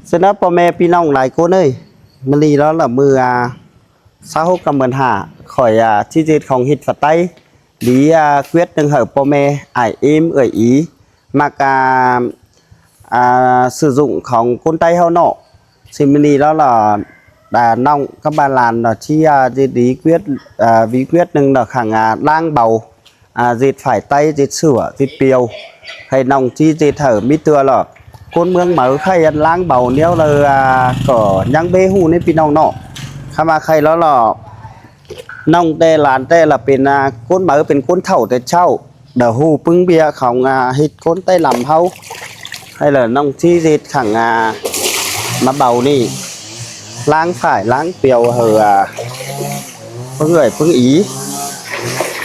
เสร็จแล้วพ่อแม่พี่น้องหลายคนเอ้ยมันนี่แล้วละมือxã hội cầm bần hạ khỏi chi tiếtของhít phật tay lý quyết đừng hở po mẹ ải im ơi ý mà sử dụngของcôn tay hao nọ thì mình đó là đà nong các bạn làm là chi lý quyết ví quyết đừng là hàng lang bầu dệt phải tay dệt sửa dệt piều hay nong chi dệt thở mi tưa là côn mương mở khay lang bầu nếu là cỏ nhang bê hu nên pin nong nọข้ามาใครแล้วหรอน้องแต่หลานแต่ละเป็นก้นเหมือเป็นก้นเท่าแต่เช่าเดี๋ยวหูปึ้งเบียของฮิตก้นใต้ลำเขาให้เลยน้องที่ฮิตขังมาเบานี่ล้างฝ่ายล้างเปียวเหอเพิ่งเลยเพิ่งอี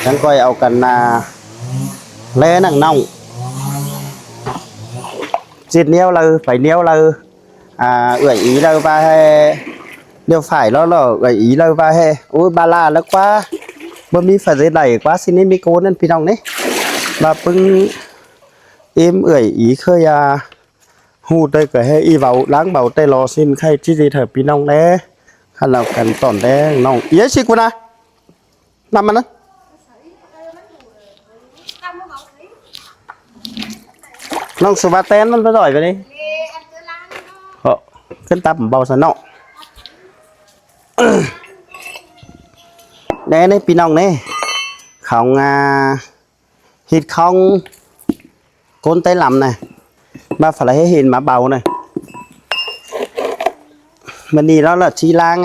ยังก้อยเอากันแล่นังน่องจิตเนี้ยวเลยไปเนี้ยวเลยเอื่อยอีเลยไปให้đều phải nó là gợi ý lời và hè ôi ba la nó quá bơm mi phải dây đẩy quá xin em mi cố nên phi đồng đấy và bưng em gợi ý khơi hù đây cái hay y vàoล้างbảo tay lò xin khay chi gì thở phi đồng đấy hay là cần tỏn đấy nòng ý xí của na nằm ăn nòng số ba ten nó giỏi vậy đi họขึ้นตับเบาสนอđây này pin nòng này không hít không côn tay lầm này mà phải lấy hình mà bầu này mình đi đó là chi lang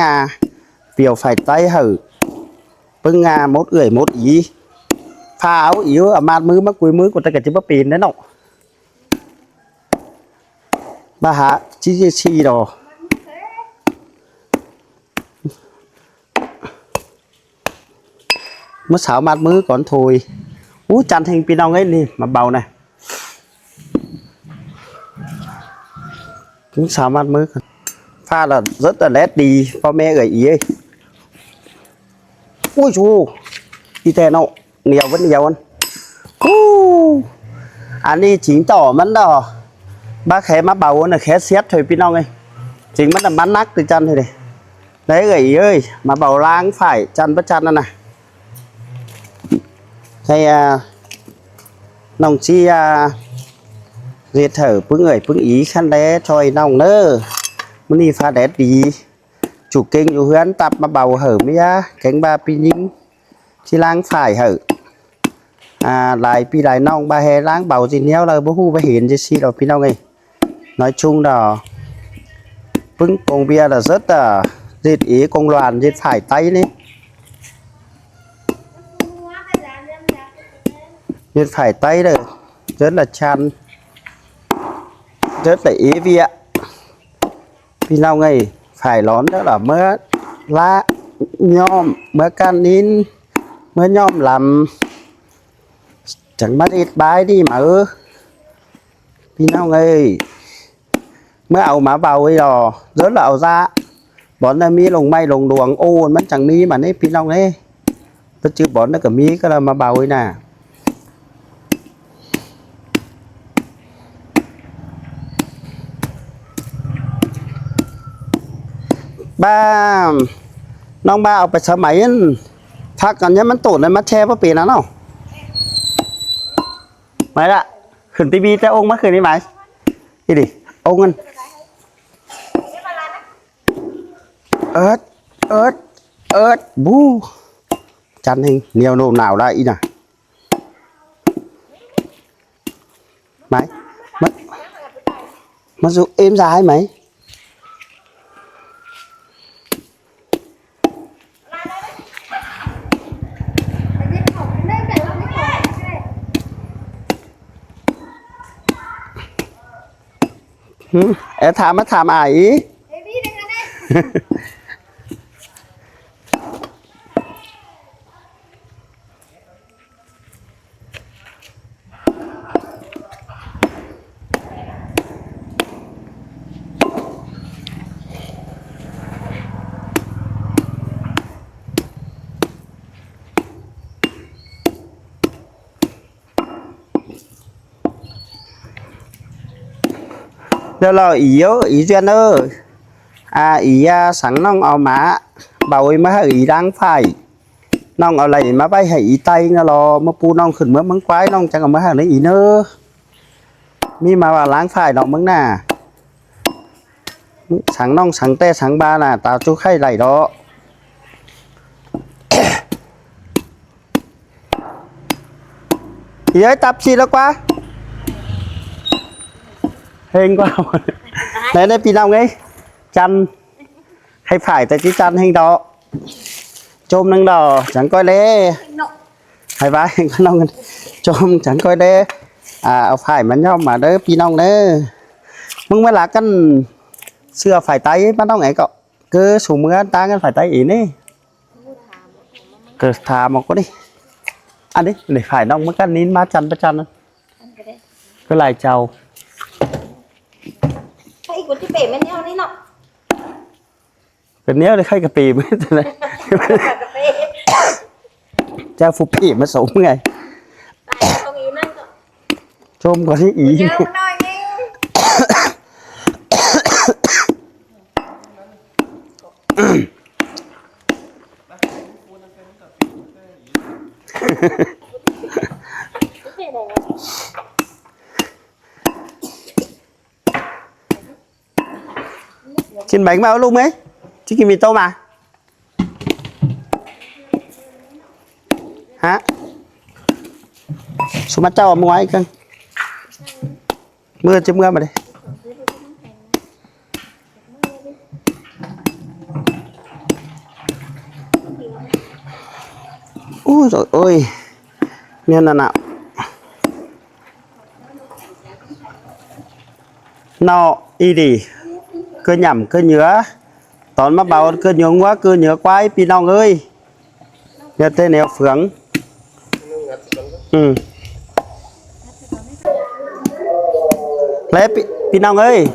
biểu phải tay hử bưng một người một ý pha áo yếu ở mặt mưa mắc cuối mưa của ta cả chỉ bắp pin đấy nọ bà hả chi đồ mất 6 mát mưa còn thôi chăn hình pin ông ấy đi mà bầu này cũng 6 mát mưa pha là rất là lét điพ่อแม่gửi ý ấy ui chú đi tè nọ nhiều vẫn nhiều ăn anh đi chính tỏ mắn đỏ bác khé má bầu là khé xét thôi pin ông ấy chính mất là bắn nát từ chân thôi này đấy gửi ý ơi mà bầu lang phải chăn bất chăn này hay nòng chi diệt thở pưng người pưng ý khăn đé thôi nòng nơ muốn đi pha đét đi chủ kinh chủ huyễn tập mà bầu hở mới cánh ba pi nhính chi lang phải hở lại pi lại nòng ba hè lang bầu gì néo là bố hu ba hiển gì xí đâu pi nòng này nói chung là pưng công bia là rất là diệt ý công đoàn diệt phải tay đi nên phải tay rồi rất là chăn rất là ý vị vì nào ngày phải lón đó là mớ lá nhom mớ can nín mớ nhom làm chẳng mất ít bái đi mà vì nào ngày mớ ảo má vào ấy rồi rất là ảo ra bọn nó mi lồng may lồng đuồng ô mất chẳng mi mà nấy vì nào đấy tôi chưa bọn nó cả mi cái là mà vào ấy nè baน้องบ้าเอาไปสมัยพักกันเนี้ยมันตูดเลยมาแช่พอปีนั้นเนาะไม่ละขึ้นทีวีแต่องค์เมื่อคืนนี้ไหมนี่ดิองค์เงินเอิร์ดบูจันเองเหนียวโนมหนาวได้อีน่ะไหมมาสู่เอ็มdài hay mấy em tham mất tham ai ý แล้วเราý duyên ơi ý sáng nong ao má bảo ấy mà ý đang phải nong ao này mà bay hay ý tay nó lo mà pu nong khẩn mới mắng quái nong chẳng có mới hàng đấy ý nữa mi mà vào láng phải nó mắng nà sáng nong sáng te sáng ba là tao chú khay này đó ý ấy tập gì đó quá hình quá đấy đây pin nong ấy chăn hay phải tại cái chăn hình đó chôm nâng đò chẳng coi lẽ hay vai con nong chôm chẳng coi lẽ phải mà nhau mà đỡ pin nong nữa mừng mới là căn xưa phải tay bắt đầu ngày cậu cứ xuống mưa ta cần phải tay ý đi cứ thà một cái đi ăn đi để phải nong mới căn nín má chăn cứ lại chào hay của chị bể bên nhau đi nọ cái nếu thì khay cà phê mới thế này cha phục ỉ mà sống ngày chôm có cái ý xin bánh bao luôn ấy chứ mì tôm mà hả số mắt trâu mua ấy cưng mưa chứ mưa mà đi ui rồi ôi nên là nào nó y đi cơ nhầm cơ nhớ tón mà bảo cơ nhớ quá cơ nhớ quái pi nong ơi nhớ tên này phượng lấy pi nong ơi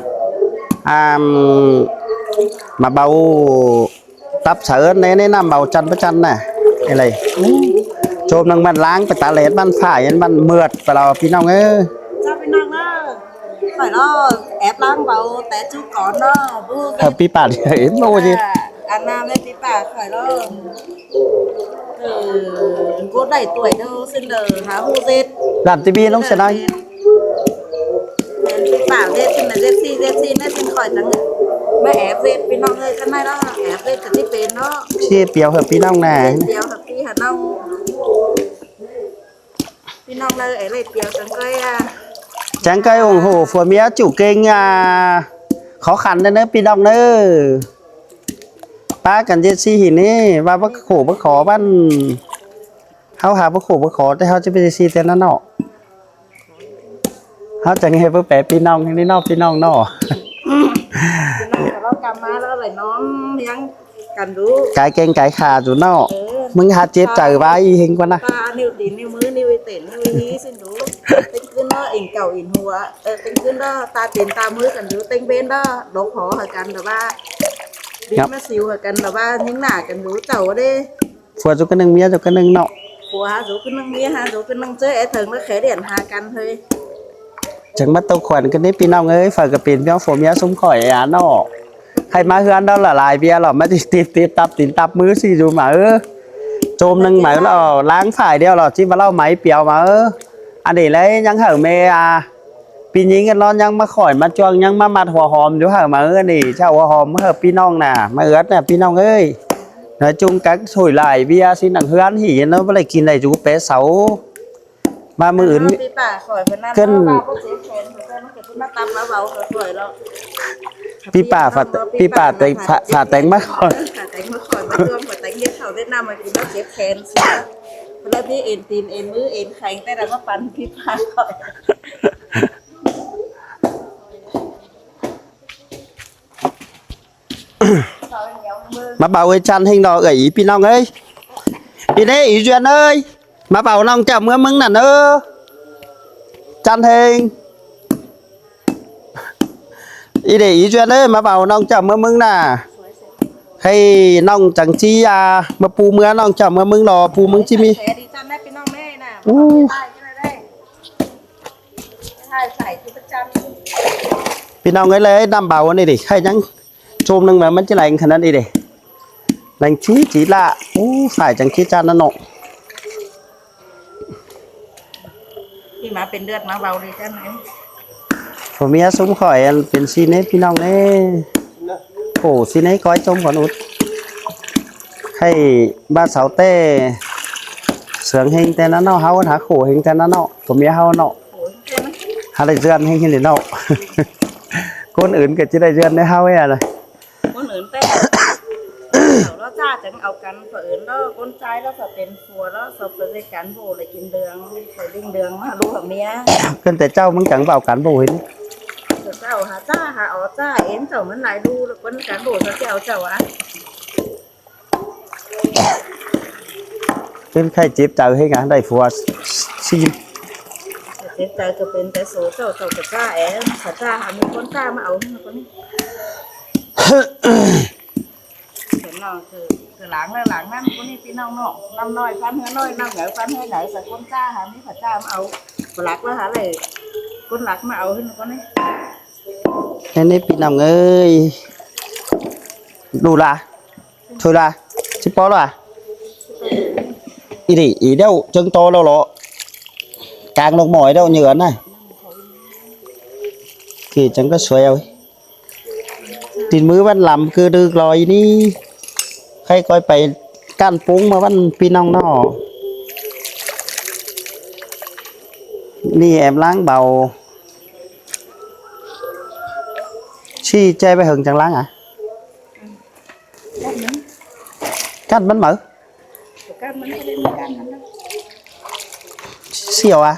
mà bầu tập sở nên nằm bầu chân với chân nè đây này chôm nâng bàn láng phải ta lết bàn phải bàn mượt và là pi nong ơi sao pi nong đó phải nó ép láng vào té chú con đó hợp pi bản ếm đâu gì anh nam lên pi bà phải nó cô 7 tuổi đâu xin đời há hô dệt làm tivi nó sẽ nói pi bà dệt xin là dệt xi nên xin khỏi chẳng mà ép dệt pi nong ơi cái này đó ép dệt cái tí bên đó chia béo hợp pi nong nè béo hợp pi hà nong pi nong đây ấy lại béo chẳng cây ủng hộ của mía chủ kênh khó khăn đấy nữa pi nong nữa ba cần dệt xi hình ấy và bất khổ bất khó ban hao hà bất khổ bất khóแต่ haoจะไปซีแต่นั่นเนาะ hao จะให้เพื่อแปะพี่น้องนี่เนาะพี่น้องเนาะ nó cầm má nó lại nó miếng cần đủ กายเก่งกายขาอยู่เนาะมึงหาเจ็บใจไว้เฮงกว่านะ ta níu tỉ níu mứ níu tển níu hí xin đủ tínhขึ้นđó ỉn cầu ỉn hùa tínhขึ้นđó ta tiền ta mứ cần đủ tính bên đó đốt khó hở cần là ba đi nó xìu hở cần là ba những nả cần đủ tàu đi ผัวจุกนึงเมียจุกนึงเนาะ của hà rú cái nâng mía hà rú cái nâng chơi thường nó khé điện hà cần thôi จังมาตกขวัญกันนี่พี่น้องเอ้ยฝากกับปีนพี่น้องผัวเมียซุ้มข่อยเนาะใครมาเฮือนđó làลายเบียร์หรอไม่ติดตับตินตับมือสิอยู่มาโจมนึงหมายเราล้างฝ่ายเดียวหรอที่มาเล่าไหมเปียวมาอันนี้เลยยังเหอะเมปีนี้กันร้อนยังมาข่อยมาจวงยังมามัดหัวหอมอยู่เหอะมานี่เช่าหัวหอมมาเหอะพี่น้องน่ะมาเอิดน่ะพี่น้องเอ้ยnói chung các thổi lại bia xin đằng hương hỉ nó với lại kín này chú bé 6 30 ướn cân pi bà phạt đánh mắt khỏiแล้วพี่เอ็นตีนเอ็นมือเอ็นแข็งแต่เราก็ปั่นพี่ปาก่อน mà bảo ơi chăn hình đó gửi pin nong ơi đi đây ý duyên ơi mà bảo nong chậm mưa mừng nè ơ chăn hình đi để ý duyên ơi mà bảo nong chậm mưa mừng nè hay nong chẳng chi mà pu mưa nong chậm mưa mừng lò pu mừng chi mi พี่น้องเอ้ยเลยน้ำเบาอันนี้ดิให้ยังชมหนึงmàมันจะไหลขนาดนั้นดิไหลชี้chỉละโอ้ใส่จังชี้จานนั่นเนาะ ที่มาเป็นเลือดมาเบาเลยจ้าไหน ผมมีซุ้มข่อยอันเป็นซีเนสพี่น้องเอ้โอ้ซีเนสก้อยจมก่อนอุดให้บ้านเสาเต้เสืองเฮงแต่นั้นเนาะเฮาหาโขเฮงแต่นั้นเนาะผมมีเฮาเนาะ โอ้ยใช่ไหม หาได้เดือนเฮงเฮงเนาะ คนอื่นก็จะได้เดือนได้เฮาไว้อะไร คนอื่นแต่เราจ้าจะเอากันคนอื่นแล้วคนใจแล้วก็เป็นผัวแล้วสอบไปด้วยกันโบเลยกินเดืองใส่ดิ้งเดืองมาลูกกับเมีย เพิ่นแต่เจ้ามึงจังเบากันบ่เห็น เจ้าหาจ้าหาอ๋อจ้าเอ็นเจ้ามันหลายดูแล้วคนกันโบจะเจ้าเจ้าอ่ะ เป็นใครเจ็บเจ้าให้งานได้ผัวซีน เจ็บใจจะเป็นแต่โสเจ้าเจ้ากับจ้าเอ็นหาจ้าหามีคนจ้ามาเอาคนนี้เห็นน้องคือหลังแล้วหลังนั่นคนนี้พี่น้องเนาะน้ำน้อยฟันเฮือน้อยน้ำใหญ่ฟันเฮือใหญ่ใส่คนจ้าหามีผัดจ้ามาเอาหลักแล้วหาอะไรคนหลักมาเอาขึ้นคนนี้ นี่พี่น้องเอ้ยดูละthôi là chứ bó là ý đâu chân to đâu lọ càng lông mỏi đâu nhựa này thì chẳng có xoay ơi tin mới vẫn làm cứ được rồi đi hay coi phải can púng mà vẫn pin nong nó đi em láng bầu chi chơi với hừng chẳng láng à cắt bánh mở siêu à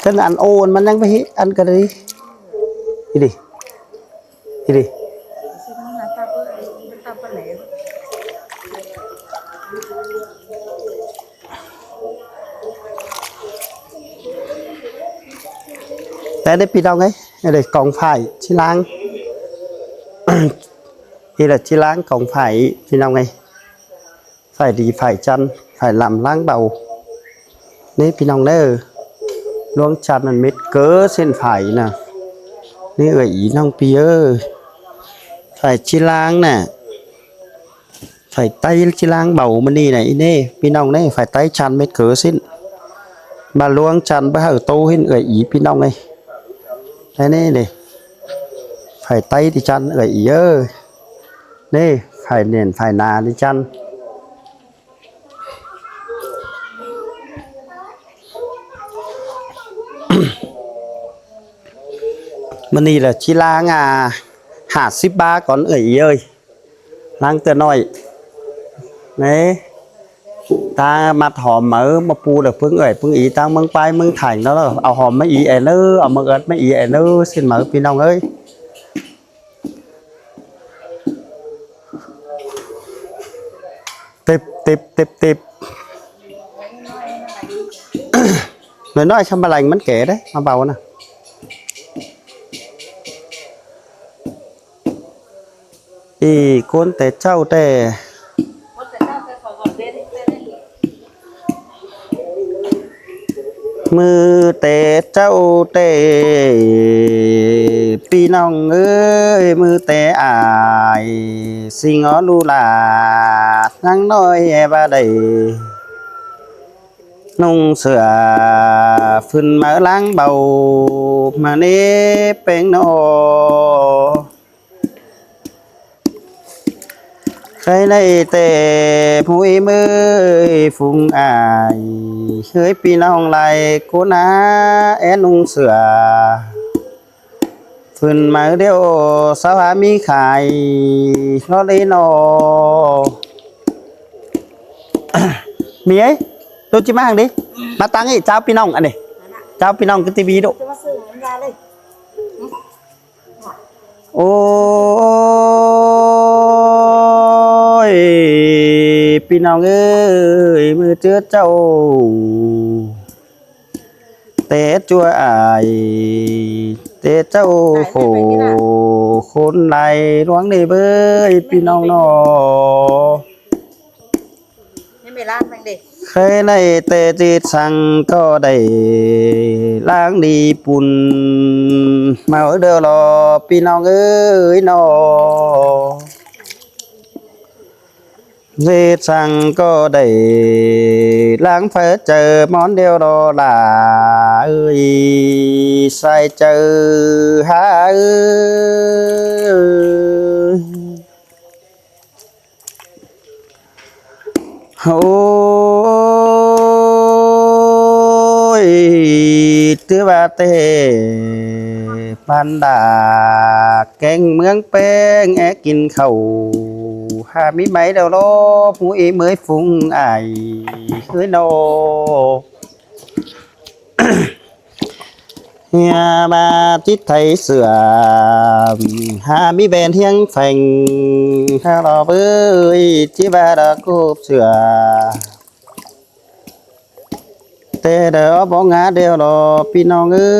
cái ăn ônมันยังไปăn cái đi đi đi đi đi đây đây pin đâu ấy đây còn phải chi lang đây là chi lang còn phải pin đâu ấy phải đi phải chăn phải làm lang bầuนี่พี่น้องเด้อลวงจันทร์มันเม็ดเก้อเส้นไผ่น่ะนี่เอ๋ยอีน้องปีเอ้ยไผ่ชิลางน่ะไผ่ไตชิลางเบามันนี่ไหนนี่พี่น้องนี่ไผ่ไตจันทร์เม็ดเก้อเส้นมาลวงจันทร์ไปหาโตเห็นเอ๋ยอีพี่น้องนี่đâyนี่ดิไผ่ไตที่จันทร์เอ๋ยอีเอ้ยนี่ไผ่เนียนไผ่นาที่จันทร์ มันนี่là chi lang à hạt ship ba con ơi ơi lang tơ nói đấy ta mặt hòm mở mà pu được phương ơi phương ý ta mưng pai mưng thành đó là ao hòm mấy ý nữa ao mưng ớt mấy ý nữa xin mở pin ông ơi tiếp tiếp tiếp tiếp người nói xong bà lành vẫn kể đấy mà bảo nèอีคนแต่เจ้าแต่มือแต่เจ้าแต่พี่น้องเอ้ยมือแต่อายสิงอลูลานั่งน้อยแอบได้นุ่งเสื้อฟื้นมาล้างเบามาเนี้เป็นนอใครในแต่ผู้มือฟุงอายเฮ้ยพี่น้องไหลโคนาแอนุ่งเสือฟื้นมาเดียวสาวมีขายรอเลยนอมีấy tôi chỉ mang đi mà tăng ấy chàoพี่น้องอันนี้chàoพี่น้องcái tivi độโอ้ยพี่น้องเอ้ยมือเจือเจ้าเตะจัวอายเตะเจ้าโหคนไหลหลวงนี่เบ้ยพี่น้องนอ นี่ไม่ร้านแม่งดิ เคยในเตจิตสังก็ได้ล้างดีปุ่นมาเด้อรอพี่น้องเอ้ยนอเวทสังก็ได้ล้างเผลอเจอมอนเดียวรอลาเอ้ยใส่เจอหาเอ้ยโอ้ยตือว่าเตปันดาแกงเมืองแป้งแอกินข้าวหามีไหมเดี๋ยวรอผู้อีเมยฟุ้งไอเฮ้ยโนเฮียมาจิตไทยเสือหามีแบนเฮียงแฝงฮารอเบ้ยจิบาดากูบเสือเตเดอบ่งาเดียวรอพี่น้องเอ้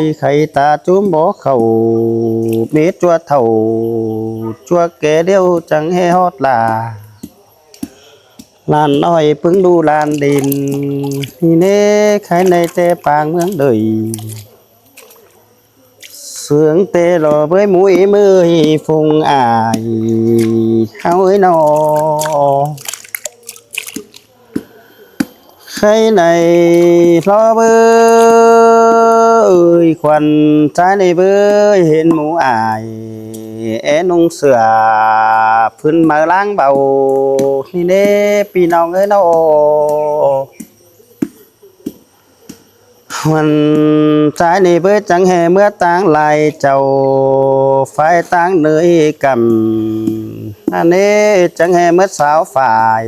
ยไข่ตาจุ้มบ่เข้าเม็ดจัวเท่าจัวแก่เดียวจังให้ฮอดลาลานน้อยพึ่งดูลานดินนี่เน่ใครในเตปางเมืองเดยเสืองเตรอเบ้ยหมุยมือฟงอายเฮาเอ้ยนอใครในรอเบ้ยควันใจในเบ้ยเห็นหมูอายแอนุ่งเสือพื้นมาล้างเบานี่เน่พี่น้องเอ้ยนอวันใจในเบ้ยจังแห่เมื่อต่างลายเจ้าไฟต่างเหนื่อยกำอันนี้จังแห่เมื่อสาวฝ่าย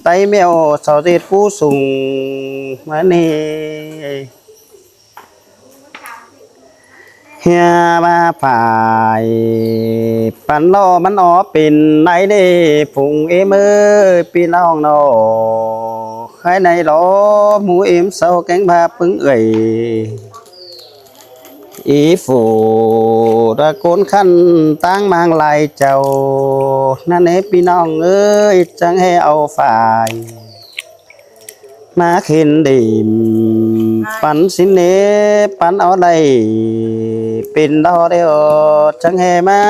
ไตเมียวสาวเด็ดผู้สูงมานี่เฮียมาฝ่ายปันล้อมันออเป็นไหนเด้ผงเอมเอ้ยพี่น้องนอใครในล้อหมูเอ็มเศร้าแกงพาปึ้งเอ่ยอีฝูตะโกนขันตั้งมางลายเจ้านั่นเอพี่น้องเอ้ยจังให้เอาฝ่ายมาขินดิมปันสินเนปันเอาได้เป็นดอเดียวจังให้มา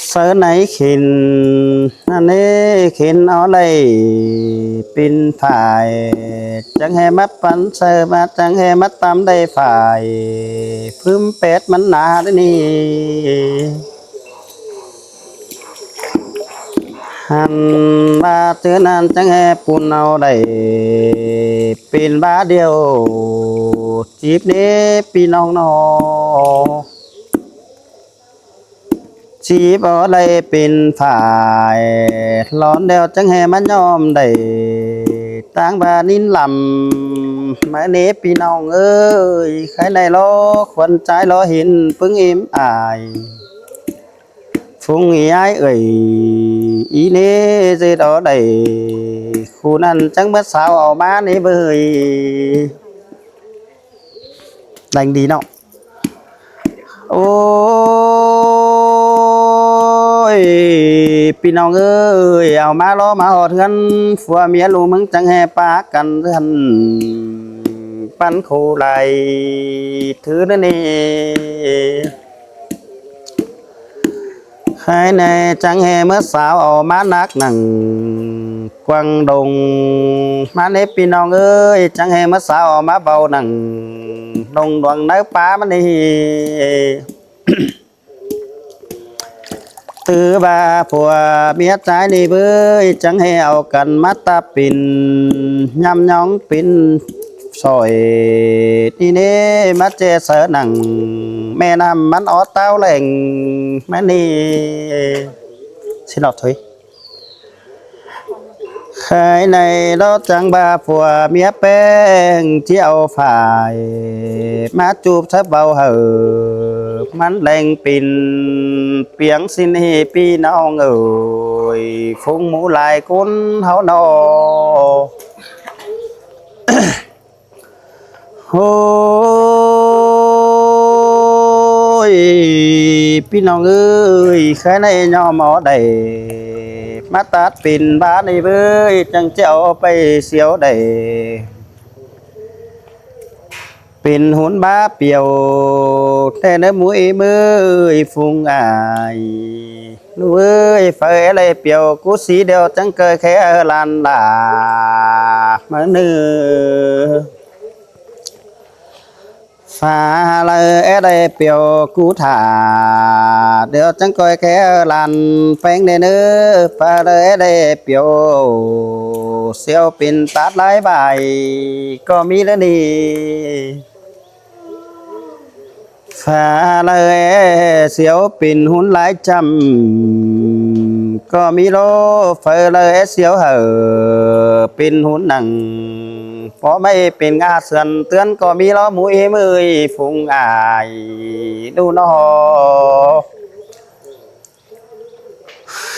เสือไหนขินนั่นเอขินเอาได้เป็นฝ่ายจังให้มาปันเสือมาจังให้มาตามได้ฝ่ายพึ่มเป็ดมันหนาได้นี่หันมาเจอนั้นจังแห่ปุ่นเอาได้เป็นบ้าเดียวจีบนี้พี่น้องนอจีบเอาได้เป็นฝ่ายร้อนเดียวจังแห่มันยอมได้ต่างบ้านนินลำมาเนพี่น้องเอ้ยใครในล้อควันใจล้อหินพึ่งอิ่มอายฟุงอีaiเอ่ยอีเน่เจดอได้คู่นั้นจังเมื่อสาวเอามานี่เบยđành đi nào ôiพี่น้องเอ้ยเอามาล้อมาหอดกันผัวเมียลูกมึงจังแห่ปากันทันปันคู่ไหลถือนั่นนี่ใครในจังแห่เมื่อสาวออกมานักหนังกวางดงมาเนพี่น้องเอ้ยจังแห่เมื่อสาวออกมาเบาหนังดงดวงเนื้อป้ามันนี่ ตือบาผัวเมียใจนี่เบ้ยจังให้เอากันมาตาปินยำยองปินซอยนี่เน่มาเจเสหนังแม่น้ำมันออเต้าแหล่งแม่นี่สิหลอดถุยใครในเราจังบาผัวเมียแป้งที่เอาฝ่ายมาจูบเธอเบาเหอมันแรงปินเปียงสินให้พี่น้องเอ่ยฟุ้งหมูลายคนเฮานอ โอ้ยพี่น้องเอ้ยใครในยอมเอาได้ มาตัดปิ่นบ้านในเบ้ยจังเจ้าไปเสียวได้ปิ่นหุนบ้าเปียวแต่เนื้อหมุยมือฟุงอายนูเอ้ยเฟยอะไรเปียวกูสีเดียวจังเคยแค่ลานลามาเนื้อฟ้าเลยได้เปียวกูถ่าเดี๋ยวจังคอยแค่ลานแป้งในเนื้อฟ้าเลยได้เปียวเสียวปิ่นตัดหลายใบก็มีแล้วนี่ฟ้าเลยเสียวปิ่นหุ่นหลายจำก็มีโลเฟอเลยเสียวเหอปิ่นหุ่นหนังพอไม่เป็นงาเสือนเตือนก็มีล้อมุยมือฟุงอายดูนอ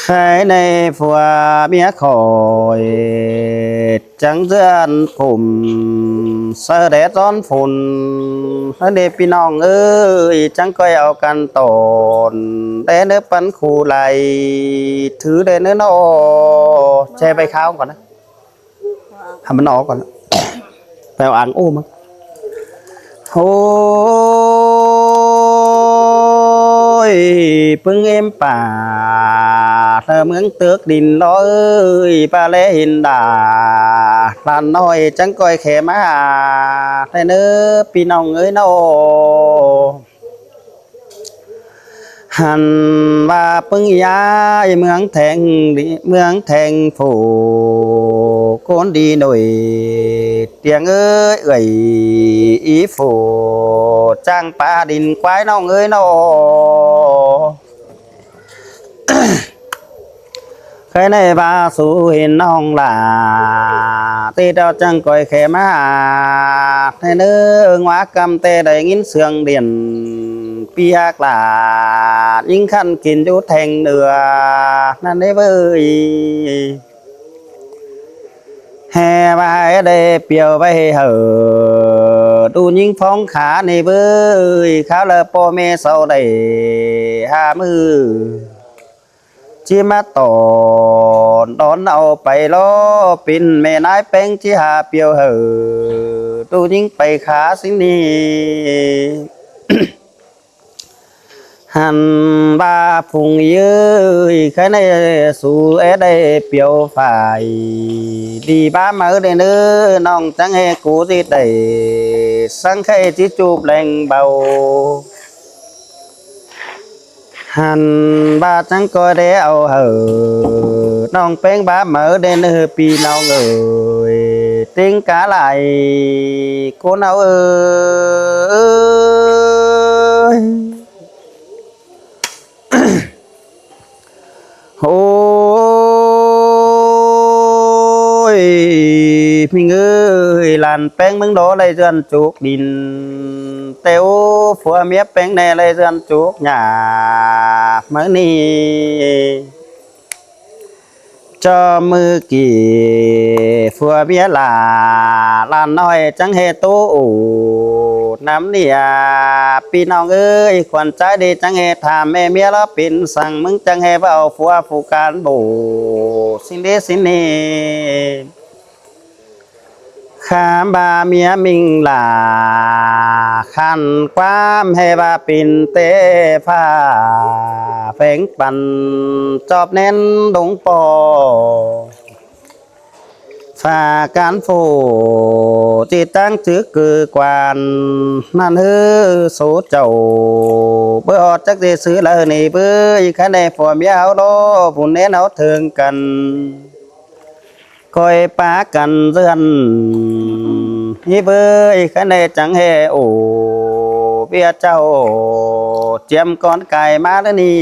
ใครในผัวเมียคอยจังเดือนผมเสด็จร้อนฝุ่นเด็กพี่น้องเอ้ยจังก็เอากันตนแต่เนื้อปันคู่ไหลถือเดเนื้อโนแช่ไปข้าวก่อนนะทำมันออกก่อนนะไปเอาอ่างอู้มั้งโอ้ยปึงเอ็มป่าเธอเมืองเตือกดินร้อยปลาเล่หินดาลานน้อยจังก้อยแขมาแต่เนื้อพี่น้องเอ้ยโนหันว่าปึงย้ายเมืองแทงดิเมืองแทงผูโคนดีหน่อยเตียงเอ้ยเอ้ยอีฝูจ้างปลาดินควายน้องเอ้ยโนเคยในบาสู่เห็นน้องลาตีเดาจังก้อยแขมาในเนื้อวากำเตได้ยินเสียงเดียนปีหากลายิ่งขันกินอยู่แทงเนือนั่นได้เว้ยแห่ไปได้เปียวไปเหอดูยิ่งฟ้องขาในเว้ยข้าวเลอโปเมเศร้าได้หามือจิมาตอนตอนเอาไปล้อปินแม่นายแป้งที่หาเปียวเหอดูยิ่งไปขาสิ่งนี้ หันบาพุงเยืยใครในสู่ได้เปียวฝ่ายดีบ้ามาได้เนื้อน้องจังให้กูสิได้สังไข่ที่จูบแรงเบาหันบาจังก็ได้เอาเหอน้องเป็นบ้ามาได้เนื้อปีน้องเอ๋ยติ้งกาไหลคนเอาเอ๋ยโอ้ยมิงเอ้ยลานแป้งมึงโดอะไรเดือนจุกดินเต้วผัวเมียแป้งในอะไรเดือนจุกหยาเมื่อนี้จอมือกี่ผัวเมียลานน้อยจังเฮตู้น้ำเนี่ยพี่น้องเอ้ยขวัญใจดีจังเฮถามแม่เมียแล้วปิ่นสั่งมึงจังเฮว่าเอาผัวผู้การบูสินเดสินนี่ข้ามบาเมียมิงลาขันความให้บาปิ่นเตผ้าแฝงปันจอบเน้นดงปอฝาการโฟจิตตั้งจื้อคือกวานนั่นเฮือโสเจ้าเบื่ออดจักได้ซื้อแล้วนี่เบื่ออีกคะแนนผัวเมียเอาโลผู้เน้นเอาเถิงกันคอยปากันเรือนนี่เบื่ออีกคะแนนจังเฮโอเบี้ยเจ้าเจียมก้อนไก่มาแล้วนี่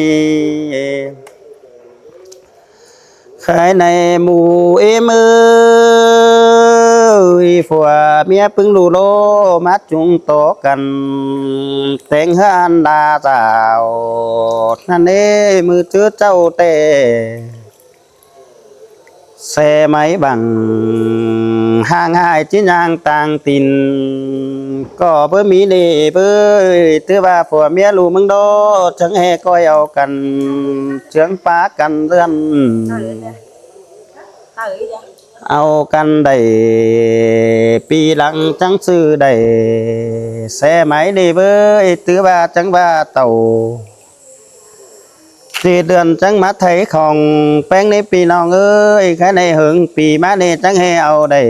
ใครในหมู่มือผัวเมียปึงลูโลมัดจุงโตกันแต่งเฮือนดาสาวนั่นเอ้มือจื้อเจ้าเตเสไม้บังห่างหายจิยางต่างติน có bữa mỹ nì bữa thứ ba phùa mía lù mưng đô chẳng hề coi ao cần trướng phá cần dân ao cần đầy pi lặng trắng sư đầy xe máy đi với thứ ba trắng ba tàu thì đường trắng mắt thấy không bén đi pi non ơi cái này hưởng pi má này trắng hề ao đầy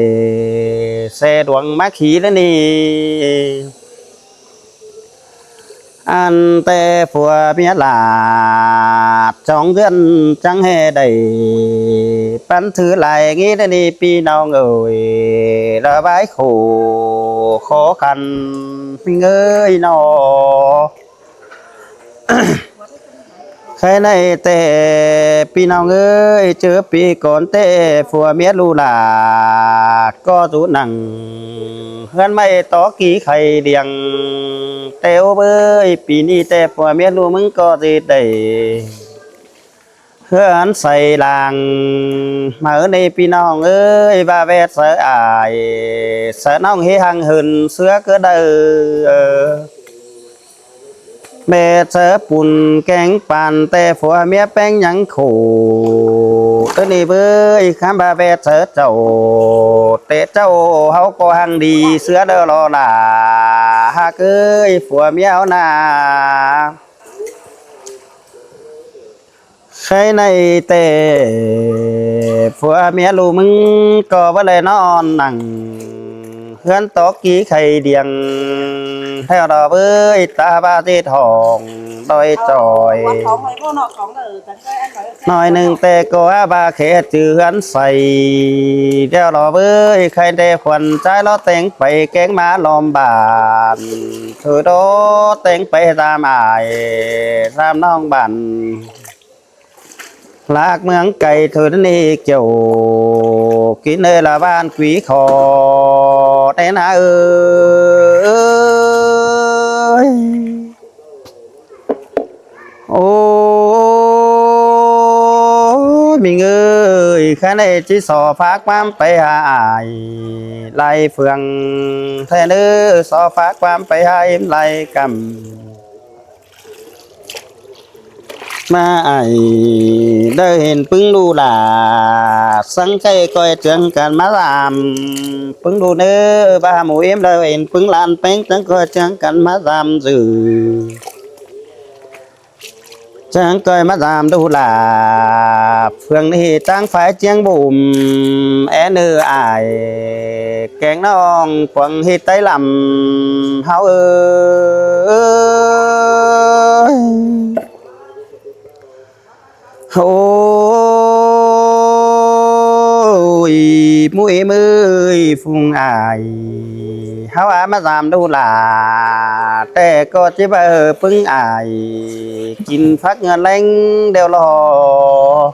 xe đuồng má khí đó đi ăn tê phùa biết là trong dân trắng hề đầy bán thứ lại nghĩ đó đi pi nào người là bái khổ khó khăn mình ơi nó cái này tê pi nào ơi chưa pi còn tê phùa biết lu là có rú nặng hơn mày tó ký khay điềng teo bơi pi ni tê phùa biết lu mừng có gì đầy hơn xây làng mà ở đây pi nào ơi và về sợ ai sợ nông hi hàng hơn xưa cứ đời mẹ chớ bùn kén bàn tê phùa mía bánh nhắn khổ tới đi với khám bà về chớ chậu tê châu háo có hàng đi xưa đỡ lo là ha cưới phùa mía áo nà cái này tê phùa mía lù mưng có vấn đề nó nặng hơn tó ký khay điềng theo đó với ta ba tiết hồng đôi tròi nói nâng tê có ba khế chữ hắn xây theo đó với khay tê khuẩn trái nó tên phải kén má lòm bàn thứ đó tên phải ra mài ra nong bàn lạc mương cây thứ đến đi kiểu kỹ nơi là ban quý khó tên ơi ôi mình ơi cái này chỉ sò phát quam phải hại lại phường thế nữ sò phát quam phải hại em lại cầm mà ai đời hình pưng đu là sáng cây coi trường cần má làm pưng đu nữa ba mũi em đời hình pưng lan bánh trắng coi trường cần má làm dữ chẳng coi má làm đu là phường này tăng phải chiang bùm é nữ ai kén non quần hít tay làm háo ơi ôi mũi em ơi phùng ai háo á mà làm đâu là tê có chế bờ pưng ai chín phát ngân lanh đều lo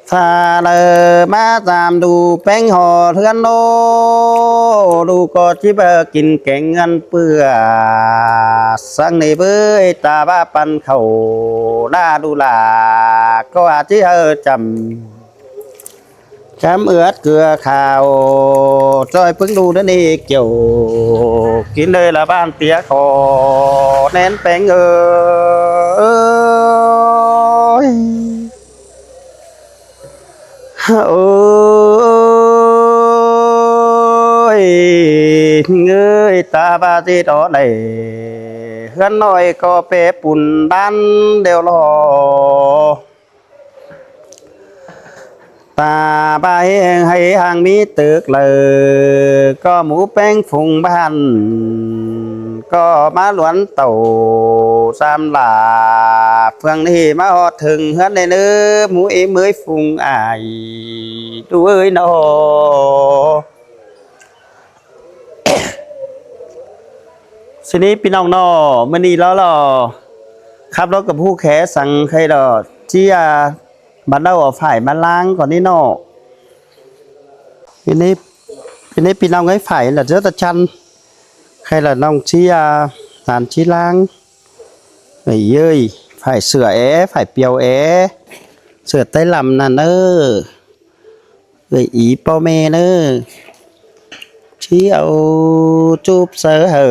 thà lờ má làm đủ bánh hò thương nô đủ có chế bờ kín kẹn ngân bừa sang này với ta ba pan khẩu đa đủ là có chế hơi chậm chấm ướt cửa khảo rồi phứng đu đến đi kiểu kín đây là ban tía khổ nén bánh ơi ôi người ta ba gì đó này hơn nói có bé bùn đan đều lo ta ba hay hàng mi tược lời có mũ bánh phùng ban có má luận tàu sam là phương này má họ thường hết này nữa mũi mới phùng ai chú ơi nó xin đi pin ông nó mình đi lo khắp đóกับผู้แขสั่งใครดอกที่bắt đầu ở phải mà lang còn đi nọ cái này pin ông ấy phải là rất là chăn hay là nông chi làm chi lang người ơi phải sửa é phải piêu é sửa tay làm là nơ người ý po mê nơ chỉ chụp sơ hở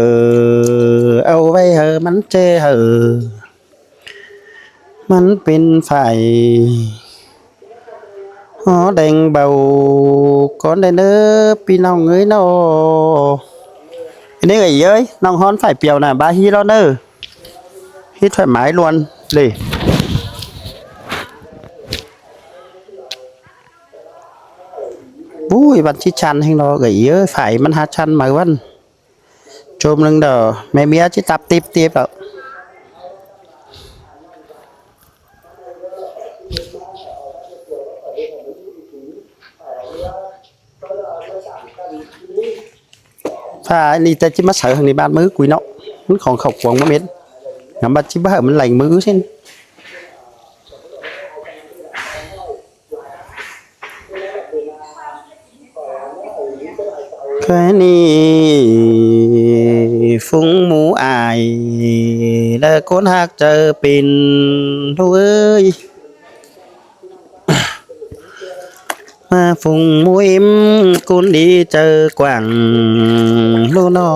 vay hở mắn chê hở mắn bên phải họ đèn bầu con đây nữa pi nong người nóนี่ไอ้เอ้ยน้องฮ้อนฝ่ายเปียวน่ะบาฮีแล้วเนอฮิตthoải mái luôn đi vui bạn chi chăn hay nó gỉ ơi phảiมันหาchăn màวันชมนึงเด้อแม่เมียจิตับติบติบแล้วถ้านี่แต่จิมาเสือทางในบ้านมือกุยเนาะมันของเขาขวางมาเม็ดงั้นบัดจิบ้ามันไหลมือเช่นแค่นี้ฟุ้งหมูอายแล้วคนหักเจอเป็นทุเอ้ยมาฟุ้งหมูอิ่มคุณดีเจอกว่างลูนอ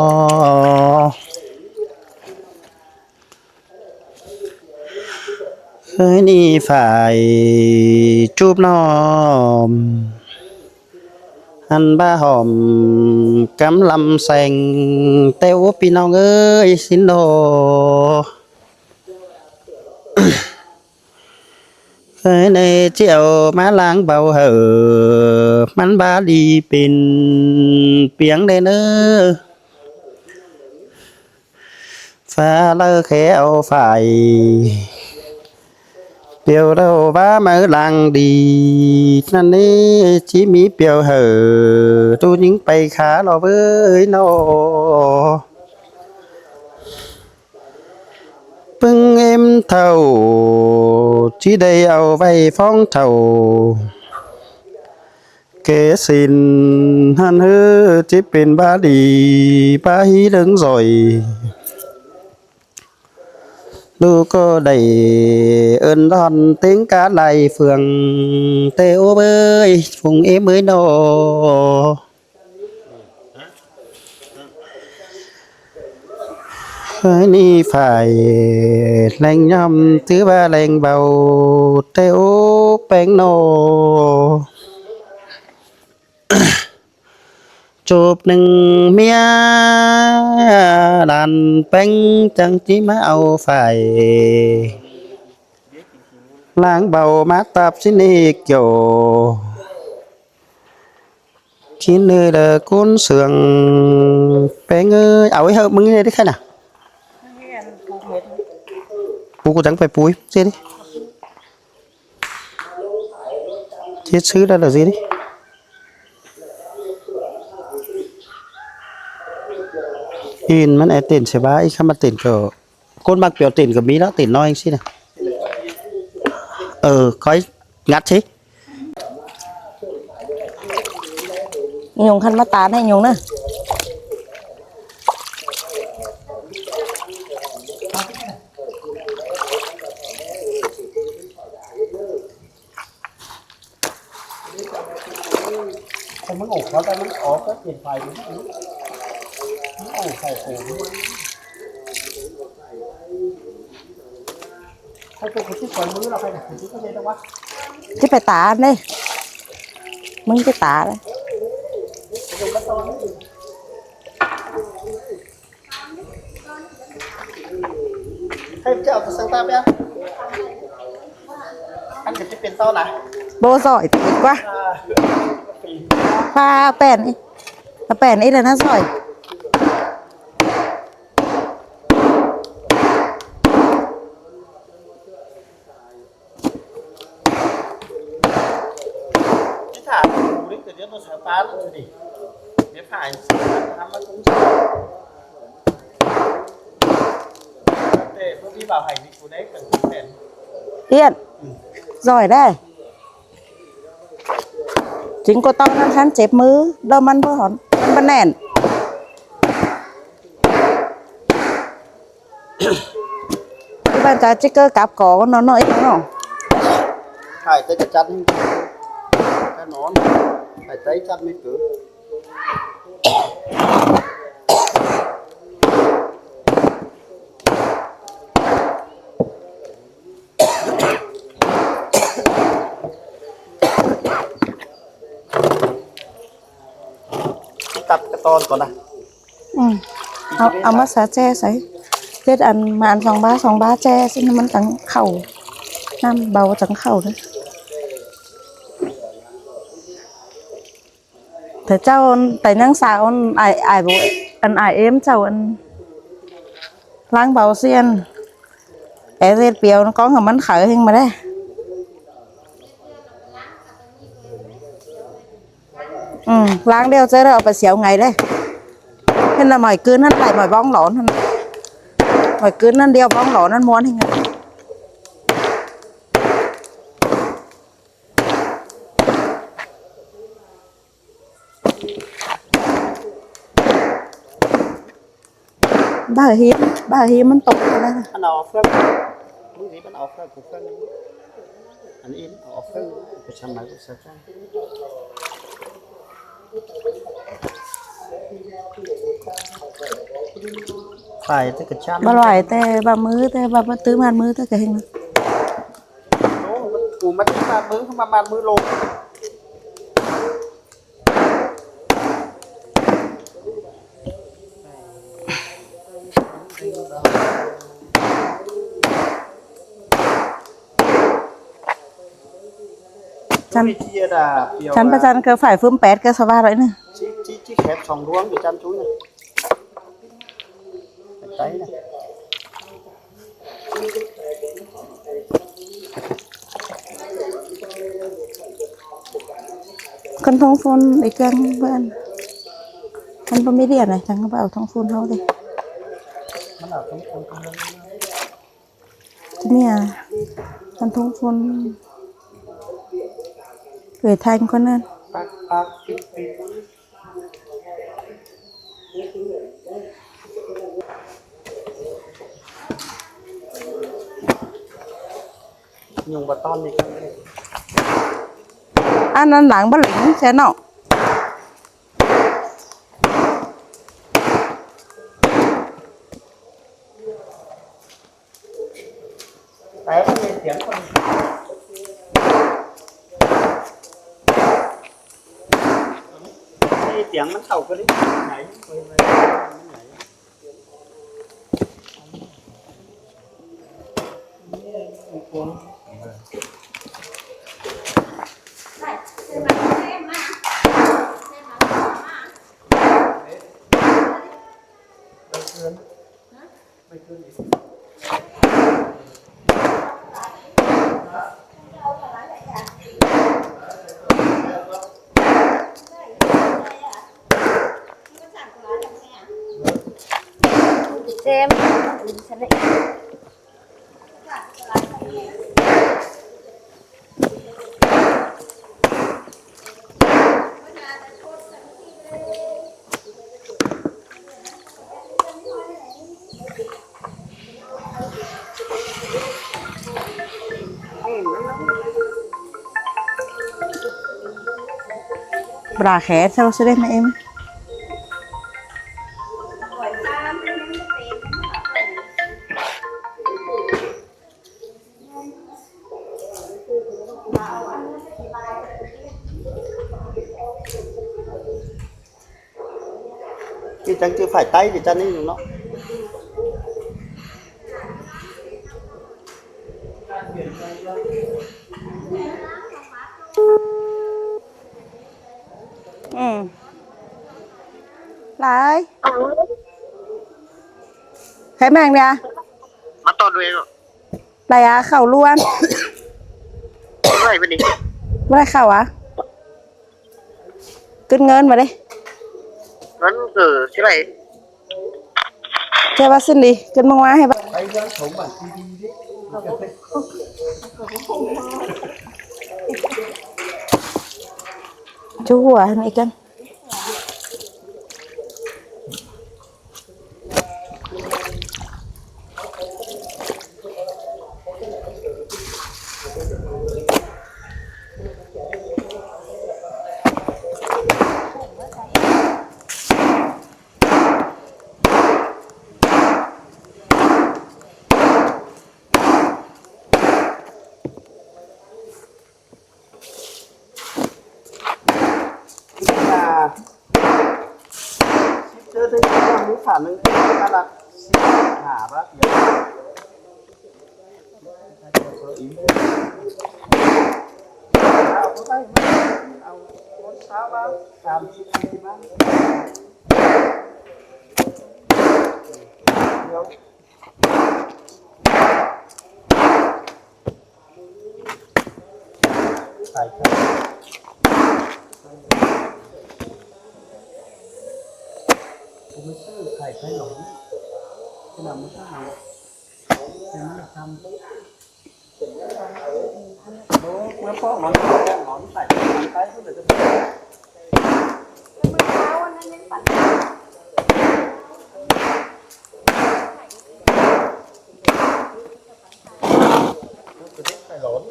เคยนี่ฝ่ายจูบน้อมอันบ้าหอมกำลำแสงเต้วพี่น้องเอ้ยสินโดเคยในเจียวมาล้างเบาเหอะมันบาดีเป็นเปียงได้เนอฟ้าเลอแค่เอาฝ่ายเปียวเราบ้ามาลังดีนั่นนี่chỉมีเปียวเหอะตูยิงไปขาเราเว้ยโนปึ้งเอ็มเท่าที่ได้เอาไว้ฟ้องเท่าเกสินฮันเฮอที่เป็นบาดีบาฮีดึงrồiลูกก็ได้เอิ้นร้อนเต็งกาไหลเฟืองเตโอเบ้ยฟุงเอ็มเอ้ยโนเฮ้ยนี่ฝ่ายแรงย่ำถือว่าแรงเบาเตโอแป้งโนจูบหนึ่งเมียดันแป้งจังจิมาเอาฝ่ายล้างเบามาตับสินี่เกี่ยวชิ้นเลยเด้อกุ้นเสืองแป้งเอ้ยเอาไว้เหอะมึงนี่ได้แค่น่ะปูกูจังไปปุ้ยเจ๊ดิเจ๊ซื้อได้หรือเจ๊ดิอินมันไอติ่นใช่ปะไอ้ข้ามาติ่นก็ก้นมักเปียวติ่นก็มีแล้วติ่นน้อยสินะคอยงัดสิยุงคันมาตาให้ยุงนะคนมันอกเขาแต่มันออกก็เปลี่ยนไฟมันออกไฟโผล่ใครเป็นคนที่ปล่อยมือเราไปไหนคนที่ก็เลยนะวะจะไปตาเลยมึงจะตาเลยให้เจ้าจะสั่งตามยังอันจะเป็นต้นนะโบสอยติดกว่าปลาแป้นนี่แป้นนี่เลยนะสอยที่ถามดูนี่เกิดเรื่องตัวสายฟ้าแล้วสิเดี๋ยวผ่านทำมาคุ้มแต่พวกพี่บ่าวไห่นี่กูได้เกิดเป็นเอี้ยนสอยได้จริงก็ต้องนั้นฉันเจ็บมือเดิมมันเพื่อหอนมันแน่นที่บ้านจะจิกเกอร์กับก่อนน้อยๆเนาะถ่ายเต้จะจัดให้นอนถ่ายเต้จัดไม่เกิด ตัดกระตอนก่อนนะ เอามาสาแจ้ใส่เจ็ดอันมาอัน2 บาทแจ้ซึ่งมันจังเข่าน้ำเบาจังเข่านะแต่เจ้าแต่นั่งสาวอายบอกอันอายเอ็มเจ้าอันล้างเบาเซียนเอเรดเปียวnó cóมันkhởi hình mà đâyล้างđeo chơi rồi phải xéo ngày đây nên là mỏi cứ nó lại mỏi bóng lỏn mỏi cứ nó đeo bóng lỏn nó muốn hình bà ở hiếmมันตกอะไรนะ มันเอาเฟื่องมึงสิมันเอาเฟื่องกูเฟื่องอันนี้เอาเฟื่องกูทำมากูใส่ใจไปแต่กระชั้น bà loạiแต่bàมือแต่bàตื้อมันมือแต่cái hình này โอ้กูมาที่มามือเข้ามามือลงchắn bà chắn cứ phải phơm pét cái sao rồi nữa chí khép sòng ruộng để chăn chuối này tay này con thông phun để căng bên con có mấy điện này chẳng có bảo thông phun đâu đi chứ nè con thông phun gửi thanh con nên dùng bà ton đi ăn láng bắt lính xe nọ đấy có nghe tiếng con nghe tiếng nó thầu cái đấy nhảy xem bà khẽ sao sẽ đến em thì chẳng chưa phải tay thì chân ấy nó lại thấy mang đi à mắt to đuôi rồi đây à khẩu luôn cái này bên đi đây khẩu à cân ngân vào đây vẫn từ cái này cho bác xin đi cân mong hay bác chú hùa này cân thấy con muốn phản ứng ta là hả bác phải cái lỗi cái nào mới sao cái nó là thăm nó có ngón phải ngón tay không được phải lỗi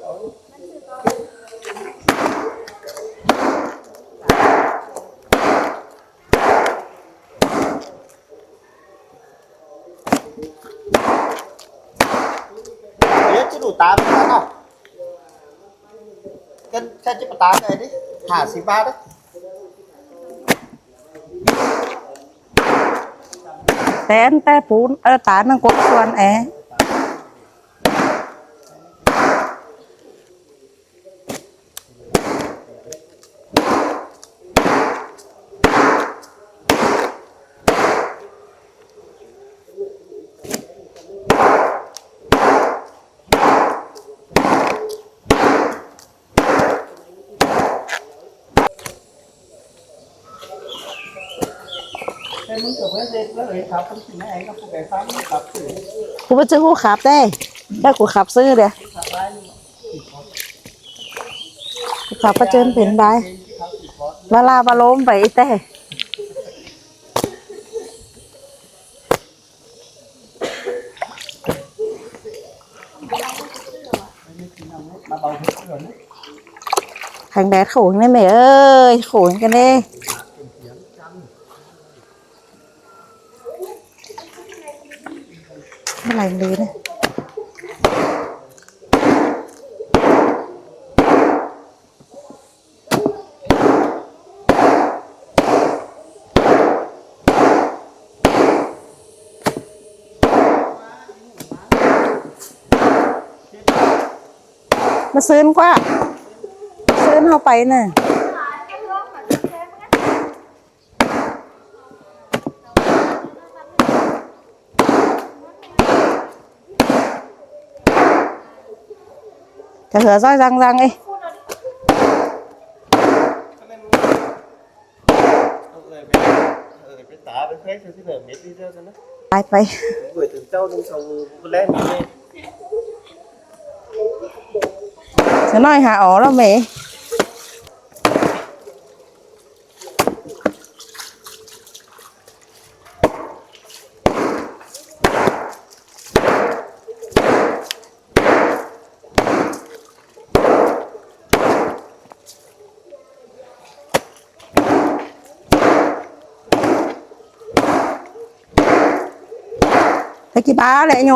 chứ đủ 8 cái nào cái chiếc 8 này đi hả xì ba đấyแต่ปูนตานังกดส่วนกูไปซื้อกูขับได้ได้กูขับซื้อเดี๋ยวกูขับประเจิญเป็นได้เวลาบาล้มไปแต่แข่งแดดโขงได้ไหมเอ้ยโขงกันเด้อะไรดีเนี่ยมาซื้อกว่าซื้อเข้าไปน่ะจะเหลือroi răng răng điไปจะน้อยหาอ๋อแล้วแม่กี่บ้าเลยโย